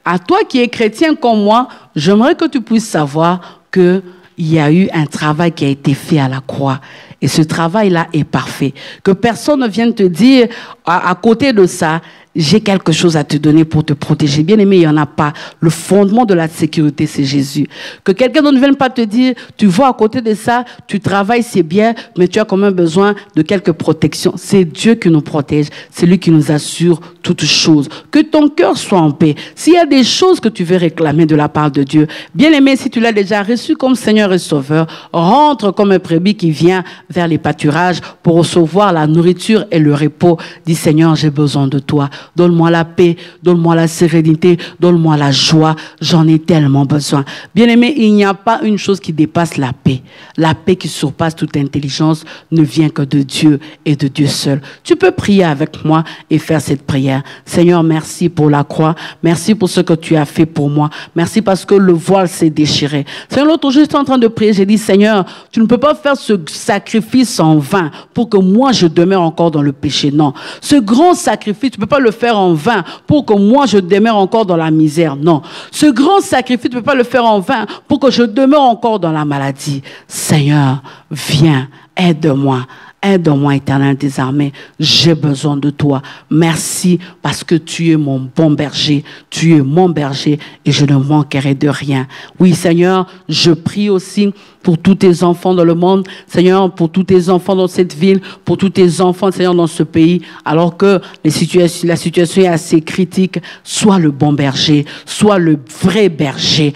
À toi qui es chrétien comme moi, j'aimerais que tu puisses savoir qu'il y a eu un travail qui a été fait à la croix. Et ce travail-là est parfait. Que personne ne vienne te dire, à côté de ça, j'ai quelque chose à te donner pour te protéger. Bien aimé, il n'y en a pas. Le fondement de la sécurité, c'est Jésus. Que quelqu'un ne vienne pas te dire, tu vois, à côté de ça, tu travailles, c'est bien, mais tu as quand même besoin de quelques protections. C'est Dieu qui nous protège. C'est lui qui nous assure toutes choses. Que ton cœur soit en paix. S'il y a des choses que tu veux réclamer de la part de Dieu, bien aimé, si tu l'as déjà reçu comme Seigneur et Sauveur, rentre comme un brebis qui vient vers les pâturages pour recevoir la nourriture et le repos. Dis, Seigneur, j'ai besoin de toi. Donne-moi la paix, donne-moi la sérénité, donne-moi la joie. J'en ai tellement besoin. Bien-aimé, il n'y a pas une chose qui dépasse la paix. La paix qui surpasse toute intelligence ne vient que de Dieu et de Dieu seul. Tu peux prier avec moi et faire cette prière. Seigneur, merci pour la croix. Merci pour ce que tu as fait pour moi. Merci parce que le voile s'est déchiré. Seigneur, l'autre jour, j'étais en train de prier. J'ai dit, Seigneur, tu ne peux pas faire ce sacrifice en vain pour que moi, je demeure encore dans le péché. Non. Ce grand sacrifice, tu ne peux pas le faire en vain pour que moi je demeure encore dans la misère. Non. Ce grand sacrifice ne peut pas le faire en vain pour que je demeure encore dans la maladie. Seigneur, viens, aide-moi. Aide-moi, Éternel des armées, j'ai besoin de toi. Merci parce que tu es mon bon berger, tu es mon berger et je ne manquerai de rien. Oui, Seigneur, je prie aussi pour tous tes enfants dans le monde, Seigneur, pour tous tes enfants dans cette ville, pour tous tes enfants, Seigneur, dans ce pays, alors que la situation est assez critique. Sois le bon berger, sois le vrai berger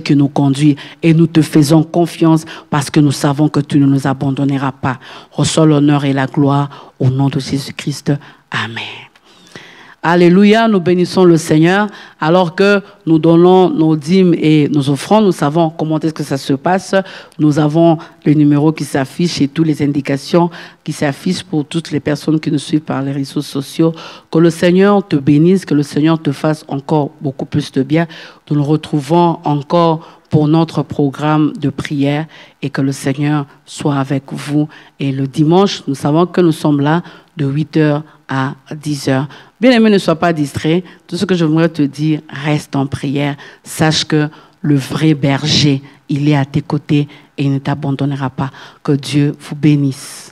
qui nous conduit et nous te faisons confiance parce que nous savons que tu ne nous abandonneras pas. Reçois l'honneur et la gloire au nom de Jésus-Christ. Amen. Alléluia, nous bénissons le Seigneur. Alors que nous donnons nos dîmes et nos offrandes, nous savons comment est-ce que ça se passe. Nous avons le numéro qui s'affiche et toutes les indications qui s'affichent pour toutes les personnes qui nous suivent par les réseaux sociaux. Que le Seigneur te bénisse, que le Seigneur te fasse encore beaucoup plus de bien. Nous nous retrouvons encore pour notre programme de prière et que le Seigneur soit avec vous. Et le dimanche, nous savons que nous sommes là de 8h à 10h. Bien-aimé, ne sois pas distrait. Tout ce que je voudrais te dire, reste en prière. Sache que le vrai berger, il est à tes côtés et il ne t'abandonnera pas. Que Dieu vous bénisse.